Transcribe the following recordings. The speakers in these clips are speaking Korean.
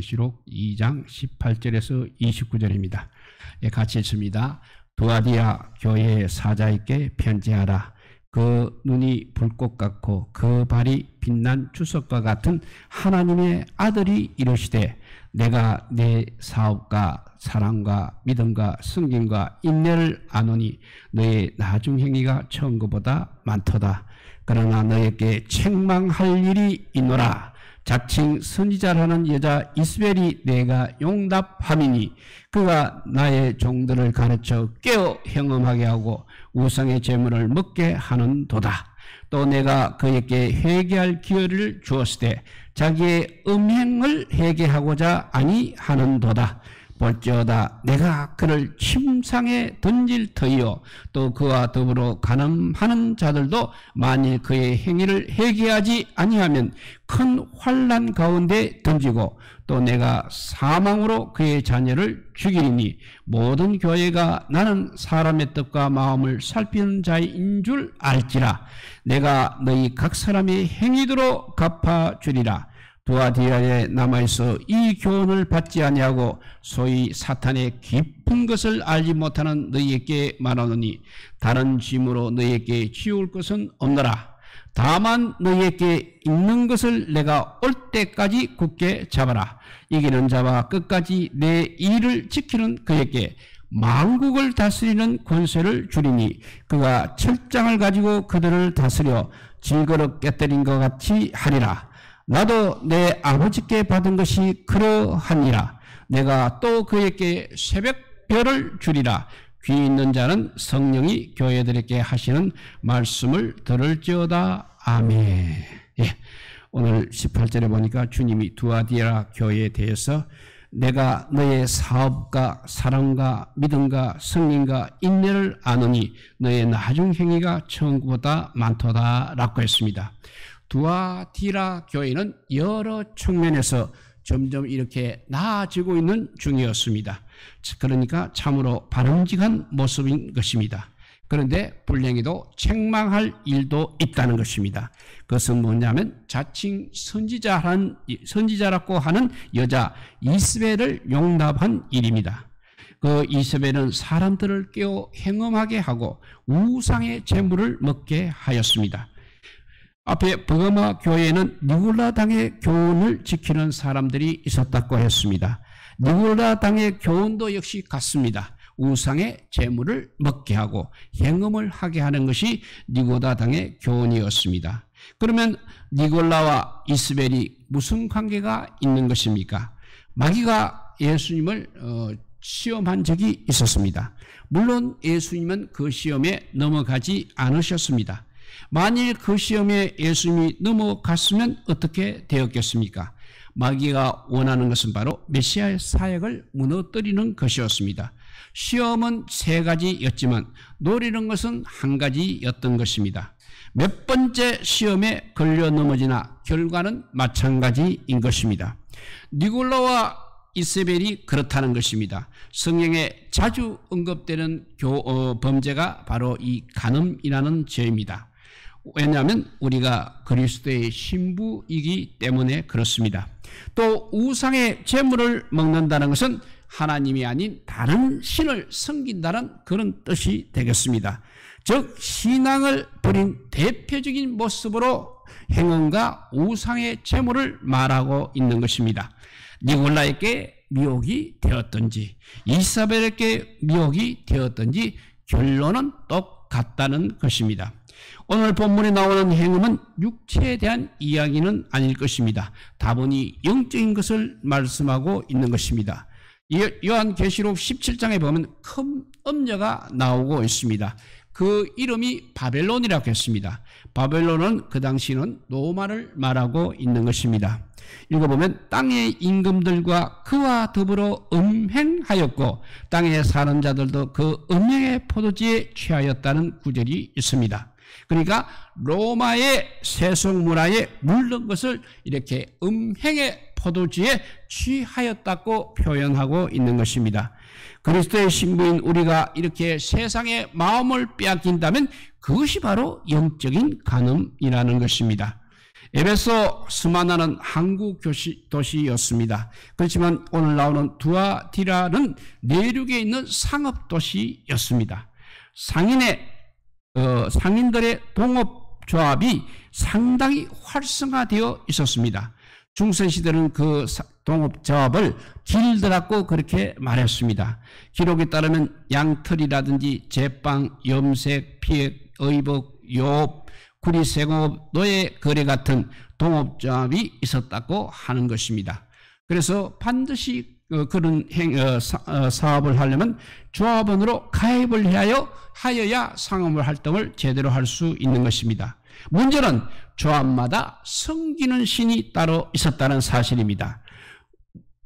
요한계시록 2장 18절에서 29절입니다. 같이 읽습니다. 두아디아 교회의 사자에게 편지하라. 그 눈이 불꽃 같고 그 발이 빛난 주석과 같은 하나님의 아들이 이르시되 내가 내 사업과 사랑과 믿음과 승김과 인내를 아노니 너의 나중 행위가 처음 것보다 많도다. 그러나 너에게 책망할 일이 있노라. 자칭 선지자라는 여자 이스벨이 내가 용납함이니 그가 나의 종들을 가르쳐 깨어 행음하게 하고 우상의 제물을 먹게 하는도다. 또 내가 그에게 회개할 기회를 주었을 때 자기의 음행을 회개하고자 아니하는도다. 볼지어다 내가 그를 침상에 던질 터이요 또 그와 더불어 간음하는 자들도 만일 그의 행위를 회개하지 아니하면 큰 환난 가운데 던지고 또 내가 사망으로 그의 자녀를 죽이리니 모든 교회가 나는 사람의 뜻과 마음을 살피는 자인 줄 알지라. 내가 너희 각 사람의 행위대로 갚아주리라. 두아디아에 남아있어 이 교훈을 받지 아니하고 소위 사탄의 깊은 것을 알지 못하는 너희에게 말하노니 다른 짐으로 너희에게 지울 것은 없노라. 다만 너희에게 있는 것을 내가 올 때까지 굳게 잡아라. 이기는 자와 끝까지 내 일을 지키는 그에게 만국을 다스리는 권세를 주리니 그가 철장을 가지고 그들을 다스려 질거릇 깨뜨린 것 같이 하리라. 나도 내 아버지께 받은 것이 그러하니라. 내가 또 그에게 새벽별을 주리라. 귀 있는 자는 성령이 교회들에게 하시는 말씀을 들을지어다. 아멘. 예, 오늘 18절에 보니까 주님이 두아디아 교회에 대해서 내가 너의 사업과 사랑과 믿음과 성령과 인내를 아노니 너의 나중 행위가 천국보다 많도다 라고 했습니다. 두아디아 교회는 여러 측면에서 점점 이렇게 나아지고 있는 중이었습니다. 그러니까 참으로 바람직한 모습인 것입니다. 그런데 불행히도 책망할 일도 있다는 것입니다. 그것은 뭐냐면 자칭 선지자라고 하는 여자 이스벨을 용납한 일입니다. 그 이스벨은 사람들을 깨워 행음하게 하고 우상의 제물을 먹게 하였습니다. 앞에 버가마 교회에는 니골라 당의 교훈을 지키는 사람들이 있었다고 했습니다. 니골라 당의 교훈도 역시 같습니다. 우상의 제물을 먹게 하고 행음을 하게 하는 것이 니골라 당의 교훈이었습니다. 그러면 니골라와 이스벨이 무슨 관계가 있는 것입니까? 마귀가 예수님을 시험한 적이 있었습니다. 물론 예수님은 그 시험에 넘어가지 않으셨습니다. 만일 그 시험에 예수님이 넘어갔으면 어떻게 되었겠습니까? 마귀가 원하는 것은 바로 메시아의 사역을 무너뜨리는 것이었습니다. 시험은 세 가지였지만 노리는 것은 한 가지였던 것입니다. 몇 번째 시험에 걸려 넘어지나 결과는 마찬가지인 것입니다. 니골라와 이스벨이 그렇다는 것입니다. 성경에 자주 언급되는 범죄가 바로 이 간음이라는 죄입니다. 왜냐하면 우리가 그리스도의 신부이기 때문에 그렇습니다. 또 우상의 제물을 먹는다는 것은 하나님이 아닌 다른 신을 섬긴다는 그런 뜻이 되겠습니다. 즉 신앙을 버린 대표적인 모습으로 행음과 우상의 제물을 말하고 있는 것입니다. 니골라에게 미혹이 되었든지 이사벨에게 미혹이 되었든지 결론은 똑같다는 것입니다. 오늘 본문에 나오는 행음은 육체에 대한 이야기는 아닐 것입니다. 다분히 영적인 것을 말씀하고 있는 것입니다. 요한계시록 17장에 보면 큰 음녀가 나오고 있습니다. 그 이름이 바벨론이라고 했습니다. 바벨론은 그 당시는 로마를 말하고 있는 것입니다. 읽어보면 땅의 임금들과 그와 더불어 음행하였고 땅에 사는 자들도 그 음행의 포도주에 취하였다는 구절이 있습니다. 그러니까 로마의 세속 문화에 물든 것을 이렇게 음행의 포도주에 취하였다고 표현하고 있는 것입니다. 그리스도의 신부인 우리가 이렇게 세상의 마음을 빼앗긴다면 그것이 바로 영적인 간음이라는 것입니다. 에베소 스마나는 항구 도시였습니다. 그렇지만 오늘 나오는 두아디라는 내륙에 있는 상업도시였습니다. 상인들의 동업조합이 상당히 활성화되어 있었습니다. 중세시대는 그 동업조합을 길드라고 그렇게 말했습니다. 기록에 따르면 양털이라든지 제빵, 염색, 피획, 의복, 요업, 구리세공업, 노예 거래 같은 동업조합이 있었다고 하는 것입니다. 그래서 반드시 그런 사업을 하려면 조합원으로 가입을 하여야 상업 활동을 제대로 할 수 있는 것입니다. 문제는 조합마다 섬기는 신이 따로 있었다는 사실입니다.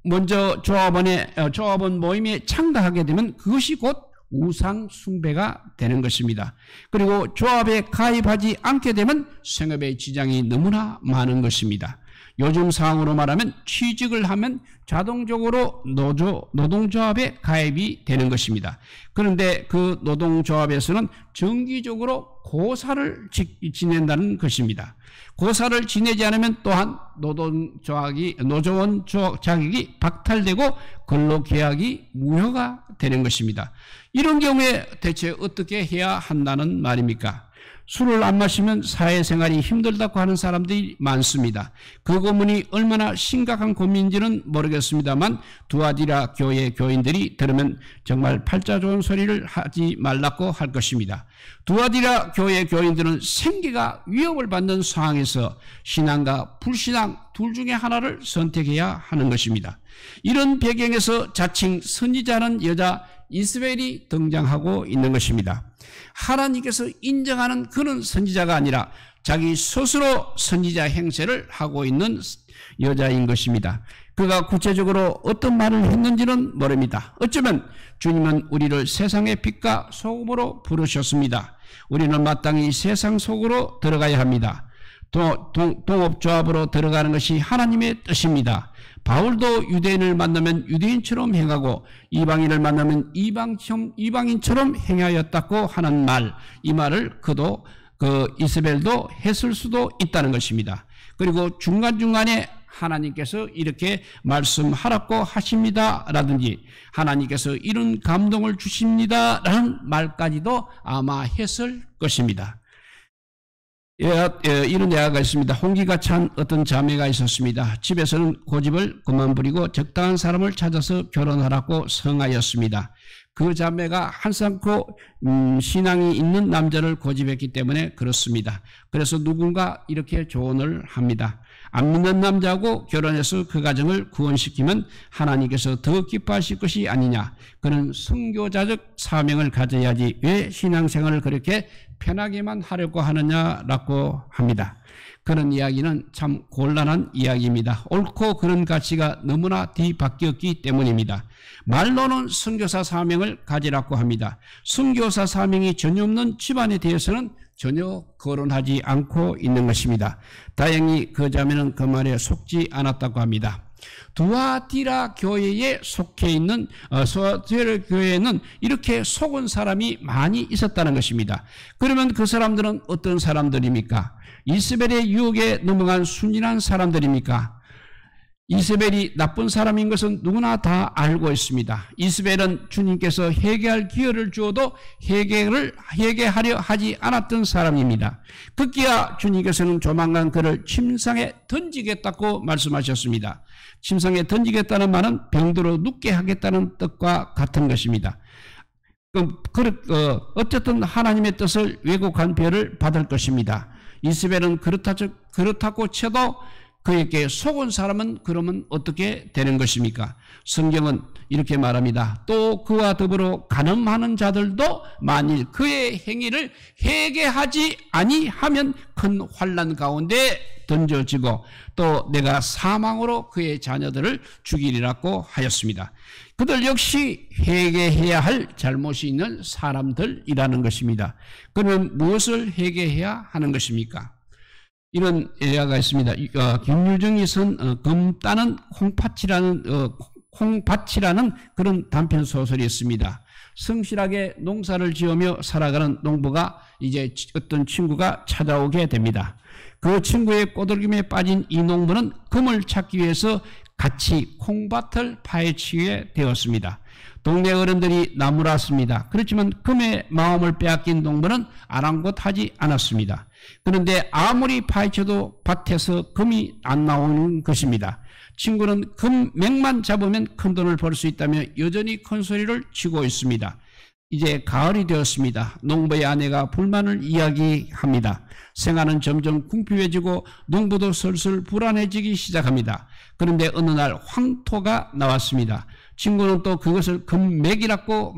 먼저 조합원 모임에 참가하게 되면 그것이 곧 우상 숭배가 되는 것입니다. 그리고 조합에 가입하지 않게 되면 생업의 지장이 너무나 많은 것입니다. 요즘 상황으로 말하면 취직을 하면 자동적으로 노동조합에 가입이 되는 것입니다. 그런데 그 노동조합에서는 정기적으로 고사를 지낸다는 것입니다. 고사를 지내지 않으면 또한 노조원 자격이 박탈되고 근로계약이 무효가 되는 것입니다. 이런 경우에 대체 어떻게 해야 한다는 말입니까? 술을 안 마시면 사회생활이 힘들다고 하는 사람들이 많습니다. 그 고문이 얼마나 심각한 고민인지는 모르겠습니다만 두아디라 교회 교인들이 들으면 정말 팔자 좋은 소리를 하지 말라고 할 것입니다. 두아디라 교회 교인들은 생계가 위협을 받는 상황에서 신앙과 불신앙 둘 중에 하나를 선택해야 하는 것입니다. 이런 배경에서 자칭 선지자는 여자 이스벨이 등장하고 있는 것입니다. 하나님께서 인정하는 그런 선지자가 아니라 자기 스스로 선지자 행세를 하고 있는 여자인 것입니다. 그가 구체적으로 어떤 말을 했는지는 모릅니다. 어쩌면 주님은 우리를 세상의 빛과 소금으로 부르셨습니다. 우리는 마땅히 세상 속으로 들어가야 합니다. 동업조합으로 들어가는 것이 하나님의 뜻입니다. 바울도 유대인을 만나면 유대인처럼 행하고 이방인을 만나면 이방인처럼 행하였다고 하는 말, 이 말을 이스벨도 했을 수도 있다는 것입니다. 그리고 중간중간에 하나님께서 이렇게 말씀하라고 하십니다 라든지 하나님께서 이런 감동을 주십니다 라는 말까지도 아마 했을 것입니다. 이런 예화가 있습니다. 홍기가 찬 어떤 자매가 있었습니다. 집에서는 고집을 그만 부리고 적당한 사람을 찾아서 결혼하라고 성하였습니다. 그 자매가 한상코 신앙이 있는 남자를 고집했기 때문에 그렇습니다. 그래서 누군가 이렇게 조언을 합니다. 안 믿는 남자하고 결혼해서 그 가정을 구원시키면 하나님께서 더 기뻐하실 것이 아니냐. 그는 선교자적 사명을 가져야지 왜 신앙생활을 그렇게 편하게만 하려고 하느냐라고 합니다. 그런 이야기는 참 곤란한 이야기입니다. 옳고 그런 가치가 너무나 뒤바뀌었기 때문입니다. 말로는 선교사 사명을 가지라고 합니다. 선교사 사명이 전혀 없는 집안에 대해서는 전혀 거론하지 않고 있는 것입니다. 다행히 그 자매는 그 말에 속지 않았다고 합니다. 두아디라 교회에 속해 있는 두아디라 교회에는 이렇게 속은 사람이 많이 있었다는 것입니다. 그러면 그 사람들은 어떤 사람들입니까? 이스벨의 유혹에 넘어간 순진한 사람들입니까? 이스벨이 나쁜 사람인 것은 누구나 다 알고 있습니다. 이스벨은 주님께서 회개할 기회를 주어도 회개하려 하지 않았던 사람입니다. 급기야 주님께서는 조만간 그를 침상에 던지겠다고 말씀하셨습니다. 침상에 던지겠다는 말은 병들어 눕게 하겠다는 뜻과 같은 것입니다. 어쨌든 하나님의 뜻을 왜곡한 벌을 받을 것입니다. 이스벨은 그렇다고 쳐도 그에게 속은 사람은 그러면 어떻게 되는 것입니까? 성경은 이렇게 말합니다. 또 그와 더불어 간음하는 자들도 만일 그의 행위를 회개하지 아니하면 큰 환난 가운데 던져지고 또 내가 사망으로 그의 자녀들을 죽이리라고 하였습니다. 그들 역시 회개해야 할 잘못이 있는 사람들이라는 것입니다. 그러면 무엇을 회개해야 하는 것입니까? 이런 예화가 있습니다. 김유정이 쓴 검 따는 콩밭이라는 그런 단편 소설이 있습니다. 성실하게 농사를 지으며 살아가는 농부가 이제 어떤 친구가 찾아오게 됩니다. 그 친구의 꼬들김에 빠진 이 농부는 금을 찾기 위해서 같이 콩밭을 파헤치게 되었습니다. 동네 어른들이 나무랐습니다. 그렇지만 금의 마음을 빼앗긴 농부는 아랑곳하지 않았습니다. 그런데 아무리 파헤쳐도 밭에서 금이 안 나오는 것입니다. 친구는 금 맥만 잡으면 큰 돈을 벌 수 있다며 여전히 큰 소리를 치고 있습니다. 이제 가을이 되었습니다. 농부의 아내가 불만을 이야기합니다. 생활은 점점 궁핍해지고 농부도 슬슬 불안해지기 시작합니다. 그런데 어느 날 황토가 나왔습니다. 친구는 또 그것을 금맥이라고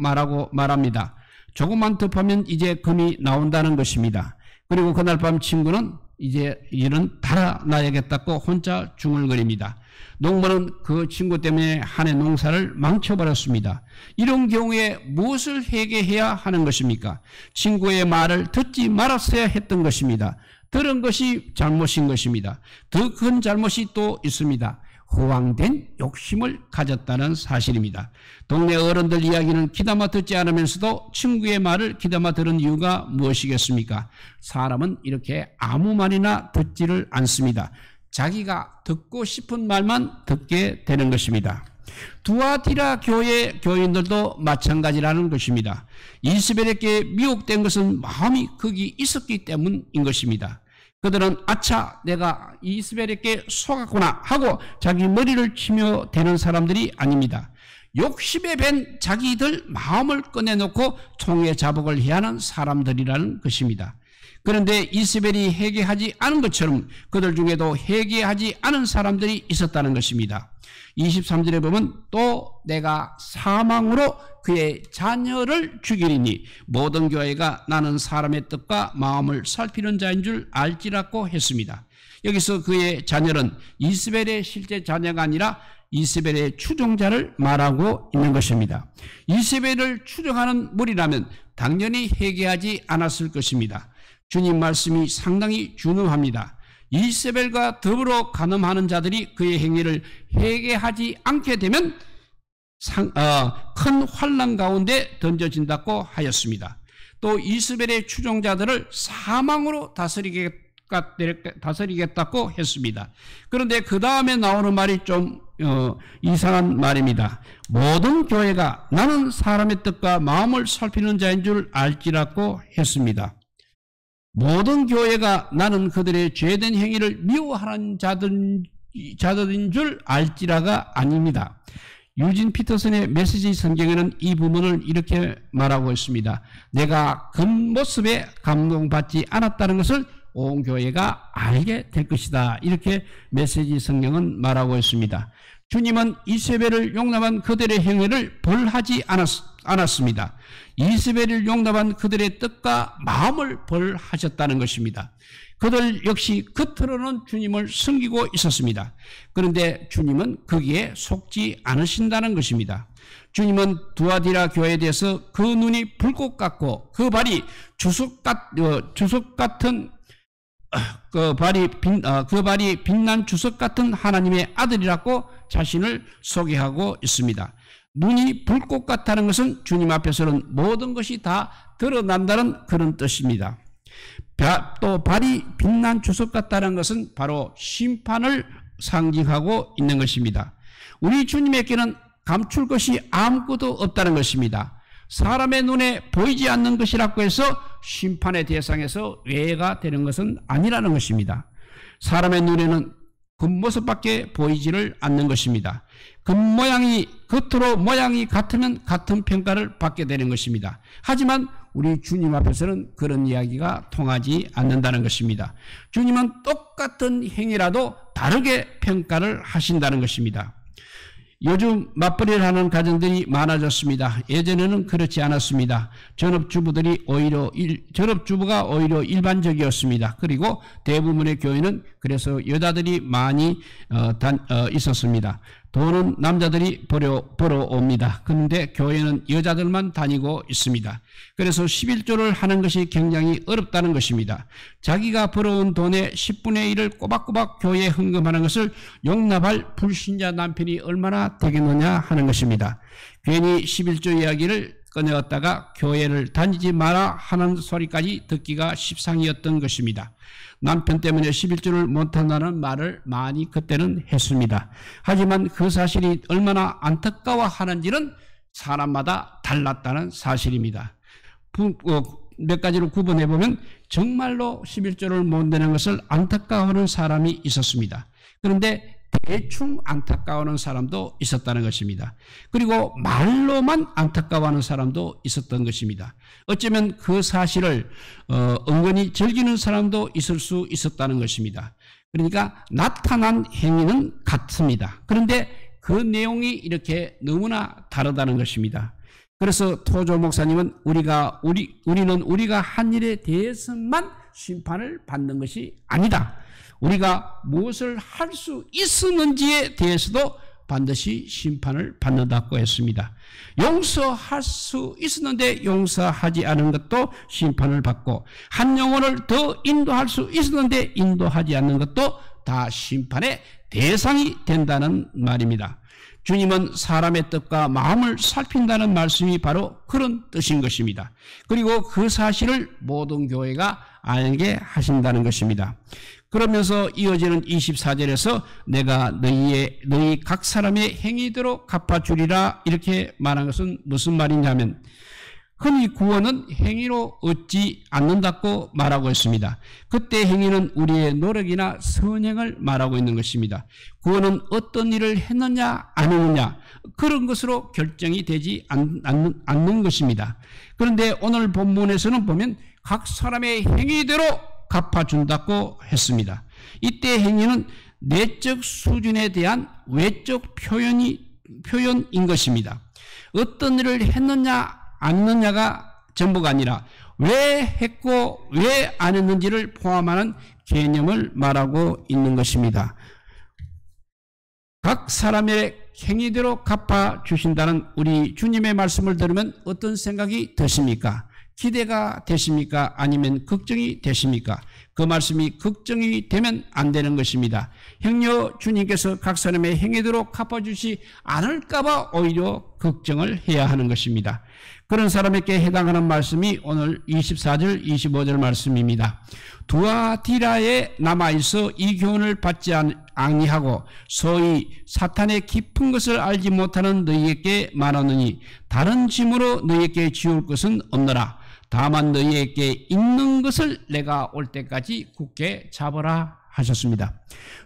말합니다. 조금만 더 하면 이제 금이 나온다는 것입니다. 그리고 그날 밤 친구는 이제 일은 달아나야겠다고 혼자 중얼거립니다. 농부는 그 친구 때문에 한 해 농사를 망쳐버렸습니다. 이런 경우에 무엇을 회개해야 하는 것입니까? 친구의 말을 듣지 말았어야 했던 것입니다. 들은 것이 잘못인 것입니다. 더 큰 잘못이 또 있습니다. 허황된 욕심을 가졌다는 사실입니다. 동네 어른들 이야기는 귀담아 듣지 않으면서도 친구의 말을 귀담아 들은 이유가 무엇이겠습니까? 사람은 이렇게 아무 말이나 듣지를 않습니다. 자기가 듣고 싶은 말만 듣게 되는 것입니다. 두아디라 교회 교인들도 마찬가지라는 것입니다. 이스벨에게 미혹된 것은 마음이 거기 있었기 때문인 것입니다. 그들은 아차 내가 이스벨에게 속았구나 하고 자기 머리를 치며 대는 사람들이 아닙니다. 욕심에 밴 자기들 마음을 꺼내놓고 총의 자복을 해야 하는 사람들이라는 것입니다. 그런데 이스벨이 회개하지 않은 것처럼 그들 중에도 회개하지 않은 사람들이 있었다는 것입니다. 23절에 보면 또 내가 사망으로 그의 자녀를 죽이리니 모든 교회가 나는 사람의 뜻과 마음을 살피는 자인 줄 알지라고 했습니다. 여기서 그의 자녀는 이스벨의 실제 자녀가 아니라 이스벨의 추종자를 말하고 있는 것입니다. 이스벨을 추종하는 무리라면 당연히 회개하지 않았을 것입니다. 주님 말씀이 상당히 준엄합니다. 이세벨과 더불어 간음하는 자들이 그의 행위를 회개하지 않게 되면 큰 환난 가운데 던져진다고 하였습니다. 또 이스벨의 추종자들을 사망으로 다스리겠다고 했습니다. 그런데 그 다음에 나오는 말이 좀 이상한 말입니다. 모든 교회가 나는 사람의 뜻과 마음을 살피는 자인 줄 알지라고 했습니다. 모든 교회가 나는 그들의 죄된 행위를 미워하는 자들인 줄 알지라가 아닙니다. 유진 피터슨의 메시지 성경에는 이 부분을 이렇게 말하고 있습니다. 내가 겉모습에 감동받지 않았다는 것을 온 교회가 알게 될 것이다. 이렇게 메시지 성경은 말하고 있습니다. 주님은 이세벨을 용납한 그들의 행위를 벌하지 않았습니다. 이세벨을 용납한 그들의 뜻과 마음을 벌하셨다는 것입니다. 그들 역시 겉으로는 주님을 섬기고 있었습니다. 그런데 주님은 거기에 속지 않으신다는 것입니다. 주님은 두아디라 교회에 대해서 그 눈이 불꽃 같고 그 발이 주석 같은 그 발이 빛난 주석 같은 하나님의 아들이라고 자신을 소개하고 있습니다. 눈이 불꽃 같다는 것은 주님 앞에서는 모든 것이 다 드러난다는 그런 뜻입니다. 또 발이 빛난 주석 같다는 것은 바로 심판을 상징하고 있는 것입니다. 우리 주님에게는 감출 것이 아무것도 없다는 것입니다. 사람의 눈에 보이지 않는 것이라고 해서 심판의 대상에서 외가 되는 것은 아니라는 것입니다. 사람의 눈에는 겉모습밖에 보이지를 않는 것입니다. 겉으로 모양이 같으면 같은 평가를 받게 되는 것입니다. 하지만 우리 주님 앞에서는 그런 이야기가 통하지 않는다는 것입니다. 주님은 똑같은 행위라도 다르게 평가를 하신다는 것입니다. 요즘 맞벌이를 하는 가정들이 많아졌습니다. 예전에는 그렇지 않았습니다. 전업주부가 오히려 일반적이었습니다. 그리고 대부분의 교회는 그래서 여자들이 많이 있었습니다. 돈은 남자들이 벌어옵니다. 그런데 교회는 여자들만 다니고 있습니다. 그래서 11조를 하는 것이 굉장히 어렵다는 것입니다. 자기가 벌어온 돈의 10분의 1을 꼬박꼬박 교회에 헌금하는 것을 용납할 불신자 남편이 얼마나 되겠느냐 하는 것입니다. 괜히 11조 이야기를 꺼내었다가 교회를 다니지 마라 하는 소리까지 듣기가 십상이었던 것입니다. 남편 때문에 11조를 못한다는 말을 많이 그때는 했습니다. 하지만 그 사실이 얼마나 안타까워하는지는 사람마다 달랐다는 사실입니다. 몇 가지로 구분해보면 정말로 11조를 못 내는 것을 안타까워하는 사람이 있었습니다. 그런데 대충 안타까워하는 사람도 있었다는 것입니다. 그리고 말로만 안타까워하는 사람도 있었던 것입니다. 어쩌면 그 사실을 은근히 즐기는 사람도 있을 수 있었다는 것입니다. 그러니까 나타난 행위는 같습니다. 그런데 그 내용이 이렇게 너무나 다르다는 것입니다. 그래서 토조 목사님은 우리는 우리가 한 일에 대해서만 심판을 받는 것이 아니다. 우리가 무엇을 할 수 있었는지에 대해서도 반드시 심판을 받는다고 했습니다. 용서할 수 있었는데 용서하지 않은 것도 심판을 받고, 한 영혼을 더 인도할 수 있었는데 인도하지 않는 것도 다 심판의 대상이 된다는 말입니다. 주님은 사람의 뜻과 마음을 살핀다는 말씀이 바로 그런 뜻인 것입니다. 그리고 그 사실을 모든 교회가 알게 하신다는 것입니다. 그러면서 이어지는 24절에서 내가 너희 각 사람의 행위대로 갚아주리라 이렇게 말한 것은 무슨 말이냐면, 흔히 구원은 행위로 얻지 않는다고 말하고 있습니다. 그때 행위는 우리의 노력이나 선행을 말하고 있는 것입니다. 구원은 어떤 일을 했느냐 안 했느냐 그런 것으로 결정이 되지 않는 것입니다. 그런데 오늘 본문에서는 보면 각 사람의 행위대로 갚아준다고 했습니다. 이때 행위는 내적 수준에 대한 외적 표현인 것입니다. 어떤 일을 했느냐 안 했느냐가 전부가 아니라 왜 했고 왜 안 했는지를 포함하는 개념을 말하고 있는 것입니다. 각 사람의 행위대로 갚아주신다는 우리 주님의 말씀을 들으면 어떤 생각이 드십니까? 기대가 되십니까? 아니면 걱정이 되십니까? 그 말씀이 걱정이 되면 안 되는 것입니다. 행여 주님께서 각 사람의 행위대로 갚아주지 않을까봐 오히려 걱정을 해야 하는 것입니다. 그런 사람에게 해당하는 말씀이 오늘 24절, 25절 말씀입니다. 두아디라에 남아있어 이 교훈을 받지 아니하고 소위 사탄의 깊은 것을 알지 못하는 너희에게 말하느니 다른 짐으로 너희에게 지울 것은 없노라. 다만 너희에게 있는 것을 내가 올 때까지 굳게 잡으라 하셨습니다.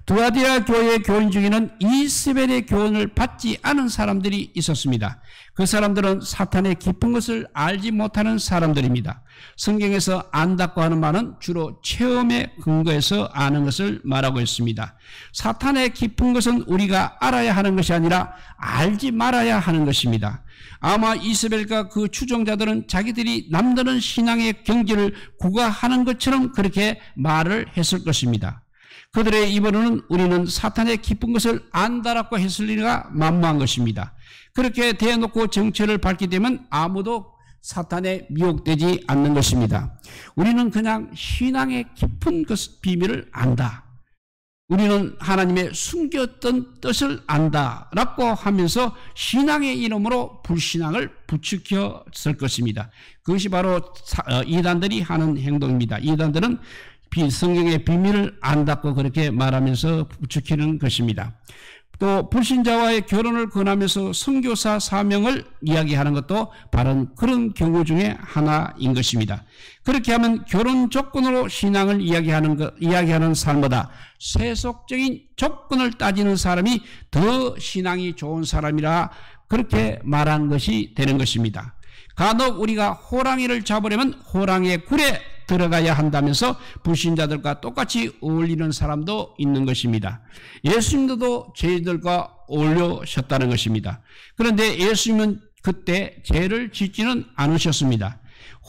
두아디라 교회의 교인 중에는 이스벨의 교훈을 받지 않은 사람들이 있었습니다. 그 사람들은 사탄의 깊은 것을 알지 못하는 사람들입니다. 성경에서 안다고 하는 말은 주로 체험에 근거해서 아는 것을 말하고 있습니다. 사탄의 깊은 것은 우리가 알아야 하는 것이 아니라 알지 말아야 하는 것입니다. 아마 이스벨과 그 추종자들은 자기들이 남다른 신앙의 경지를 구가하는 것처럼 그렇게 말을 했을 것입니다. 그들의 입으로는 우리는 사탄의 깊은 것을 안다라고 했을 리가 만무한 것입니다. 그렇게 대놓고 정체를 밝게 되면 아무도 사탄에 미혹되지 않는 것입니다. 우리는 그냥 신앙의 깊은 비밀을 안다. 우리는 하나님의 숨겼던 뜻을 안다라고 하면서 신앙의 이름으로 불신앙을 부추겼을 것입니다. 그것이 바로 이단들이 하는 행동입니다. 이단들은 성경의 비밀을 안다고 그렇게 말하면서 부추기는 것입니다. 또 불신자와의 결혼을 권하면서 선교사 사명을 이야기하는 것도 바로 그런 경우 중에 하나인 것입니다. 그렇게 하면 결혼 조건으로 신앙을 이야기하는 사람보다 세속적인 조건을 따지는 사람이 더 신앙이 좋은 사람이라 그렇게 말한 것이 되는 것입니다. 간혹 우리가 호랑이를 잡으려면 호랑이의 굴에 들어가야 한다면서 불신자들과 똑같이 어울리는 사람도 있는 것입니다. 예수님도 죄인들과 어울려셨다는 것입니다. 그런데 예수님은 그때 죄를 짓지는 않으셨습니다.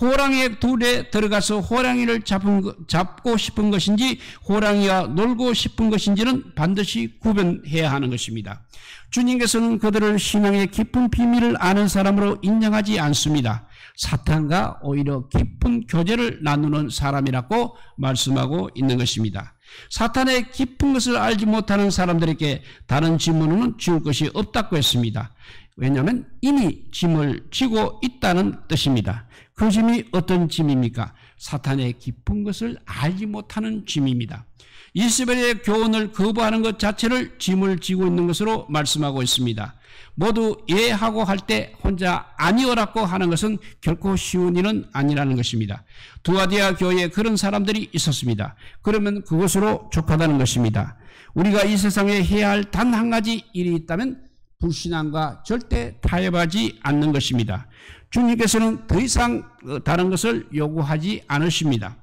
호랑이의 굴에 들어가서 호랑이를 잡고 싶은 것인지 호랑이와 놀고 싶은 것인지는 반드시 구분해야 하는 것입니다. 주님께서는 그들을 신앙의 깊은 비밀을 아는 사람으로 인정하지 않습니다. 사탄과 오히려 깊은 교제를 나누는 사람이라고 말씀하고 있는 것입니다. 사탄의 깊은 것을 알지 못하는 사람들에게 다른 질문은 지울 것이 없다고 했습니다. 왜냐하면 이미 짐을 지고 있다는 뜻입니다. 그 짐이 어떤 짐입니까? 사탄의 깊은 것을 알지 못하는 짐입니다. 이스라엘의 교훈을 거부하는 것 자체를 짐을 지고 있는 것으로 말씀하고 있습니다. 모두 예하고 할 때 혼자 아니오라고 하는 것은 결코 쉬운 일은 아니라는 것입니다. 두아디아 교회에 그런 사람들이 있었습니다. 그러면 그것으로 족하다는 것입니다. 우리가 이 세상에 해야 할 단 한 가지 일이 있다면 불신앙과 절대 타협하지 않는 것입니다. 주님께서는 더 이상 다른 것을 요구하지 않으십니다.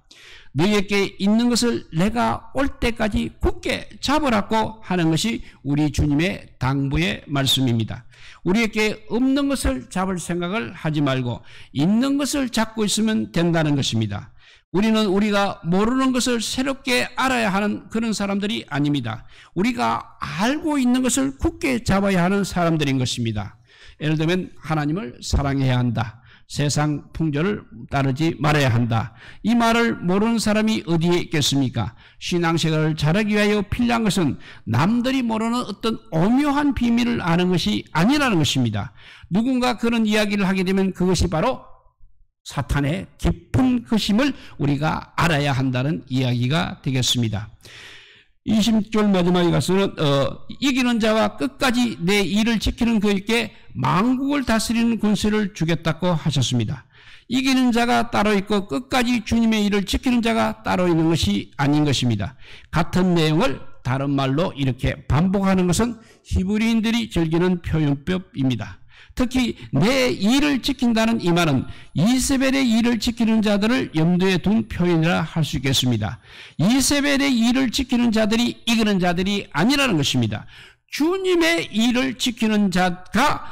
너희에게 있는 것을 내가 올 때까지 굳게 잡으라고 하는 것이 우리 주님의 당부의 말씀입니다. 우리에게 없는 것을 잡을 생각을 하지 말고 있는 것을 잡고 있으면 된다는 것입니다. 우리는 우리가 모르는 것을 새롭게 알아야 하는 그런 사람들이 아닙니다. 우리가 알고 있는 것을 굳게 잡아야 하는 사람들인 것입니다. 예를 들면 하나님을 사랑해야 한다. 세상 풍조를 따르지 말아야 한다. 이 말을 모르는 사람이 어디에 있겠습니까? 신앙생활을 잘하기 위하여 필요한 것은 남들이 모르는 어떤 오묘한 비밀을 아는 것이 아니라는 것입니다. 누군가 그런 이야기를 하게 되면 그것이 바로 사탄의 깊은 것임을 우리가 알아야 한다는 이야기가 되겠습니다. 20절 마지막에 가서는 이기는 자와 끝까지 내 일을 지키는 그에게 만국을 다스리는 권세를 주겠다고 하셨습니다. 이기는 자가 따로 있고 끝까지 주님의 일을 지키는 자가 따로 있는 것이 아닌 것입니다. 같은 내용을 다른 말로 이렇게 반복하는 것은 히브리인들이 즐기는 표현법입니다. 특히 내 일을 지킨다는 이 말은 이세벨의 일을 지키는 자들을 염두에 둔 표현이라 할 수 있겠습니다. 이세벨의 일을 지키는 자들이 이기는 자들이 아니라는 것입니다. 주님의 일을 지키는 자가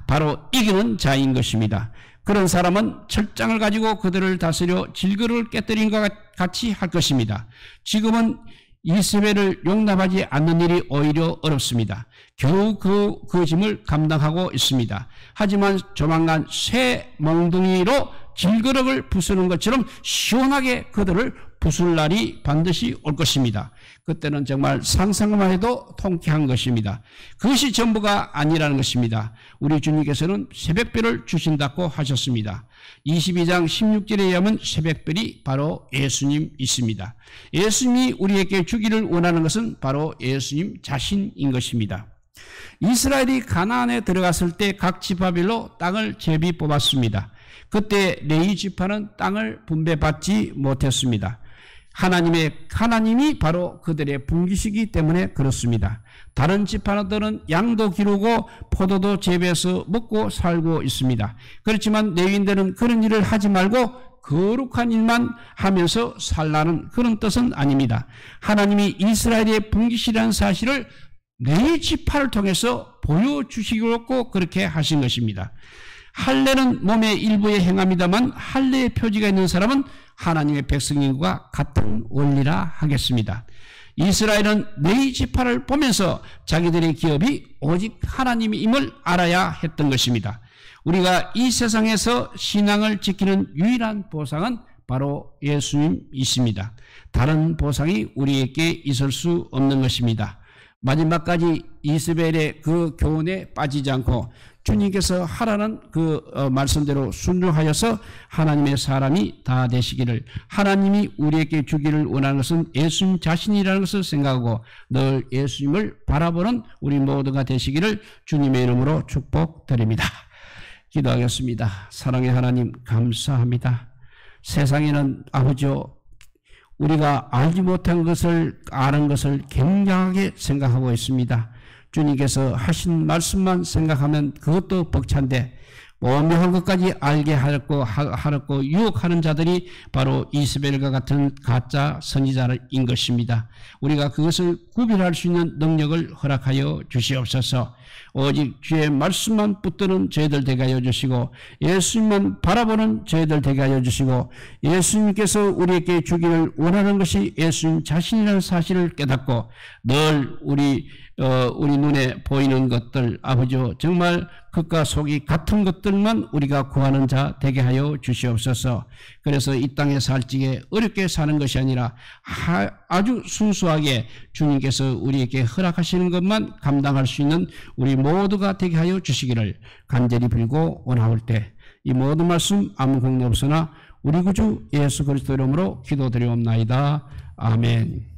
바로 이기는 자인 것입니다. 그런 사람은 철장을 가지고 그들을 다스려 질그릇을 깨뜨린 것 같이 할 것입니다. 지금은 이세벨을 용납하지 않는 일이 오히려 어렵습니다. 겨우 그 짐을 감당하고 있습니다. 하지만 조만간 새 몽둥이로 질그릇을 부수는 것처럼 시원하게 그들을 부술 날이 반드시 올 것입니다. 그때는 정말 상상만 해도 통쾌한 것입니다. 그것이 전부가 아니라는 것입니다. 우리 주님께서는 새벽별을 주신다고 하셨습니다. 22장 16절에 의하면 새벽별이 바로 예수님이십니다. 예수님이 우리에게 주기를 원하는 것은 바로 예수님 자신인 것입니다. 이스라엘이 가나안에 들어갔을 때 각 지파별로 땅을 제비 뽑았습니다. 그때 레위 지파는 땅을 분배받지 못했습니다. 하나님이 바로 그들의 분기시기 때문에 그렇습니다. 다른 지파들은 양도 기르고 포도도 재배해서 먹고 살고 있습니다. 그렇지만 레위인들은 그런 일을 하지 말고 거룩한 일만 하면서 살라는 그런 뜻은 아닙니다. 하나님이 이스라엘의 분기시라는 사실을 레위 지파를 통해서 보여주시고 그렇게 하신 것입니다. 할례는 몸의 일부에 행합니다만 할례의 표지가 있는 사람은 하나님의 백성인과 같은 원리라 하겠습니다. 이스라엘은 레위 지파를 보면서 자기들의 기업이 오직 하나님임을 알아야 했던 것입니다. 우리가 이 세상에서 신앙을 지키는 유일한 보상은 바로 예수님이십니다. 다른 보상이 우리에게 있을 수 없는 것입니다. 마지막까지 이스벨의 그 교훈에 빠지지 않고 주님께서 하라는 그 말씀대로 순종하여서 하나님의 사람이 다 되시기를, 하나님이 우리에게 주기를 원하는 것은 예수님 자신이라는 것을 생각하고 늘 예수님을 바라보는 우리 모두가 되시기를 주님의 이름으로 축복드립니다. 기도하겠습니다. 사랑의 하나님 감사합니다. 세상에는 아버지요, 우리가 알지 못한 것을 아는 것을 굉장하게 생각하고 있습니다. 주님께서 하신 말씀만 생각하면 그것도 벅찬데 오묘한 것까지 알게 하려고 유혹하는 자들이 바로 이스벨과 같은 가짜 선지자인 것입니다. 우리가 그것을 구별할 수 있는 능력을 허락하여 주시옵소서. 오직 주의 말씀만 붙드는 저희들 되게 하여 주시고 예수님만 바라보는 저희들 되게 하여 주시고 예수님께서 우리에게 주기를 원하는 것이 예수님 자신이라는 사실을 깨닫고 늘 우리 눈에 보이는 것들 아버지요 정말 겉과 속이 같은 것들만 우리가 구하는 자 되게 하여 주시옵소서. 그래서 이 땅에 살 적에 어렵게 사는 것이 아니라 아주 순수하게 주님께서 우리에게 허락하시는 것만 감당할 수 있는 우리 모두가 되게 하여 주시기를 간절히 빌고 원하올 때 이 모든 말씀 아무 공로 없으나 우리 구주 예수 그리스도 이름으로 기도드리옵나이다. 아멘.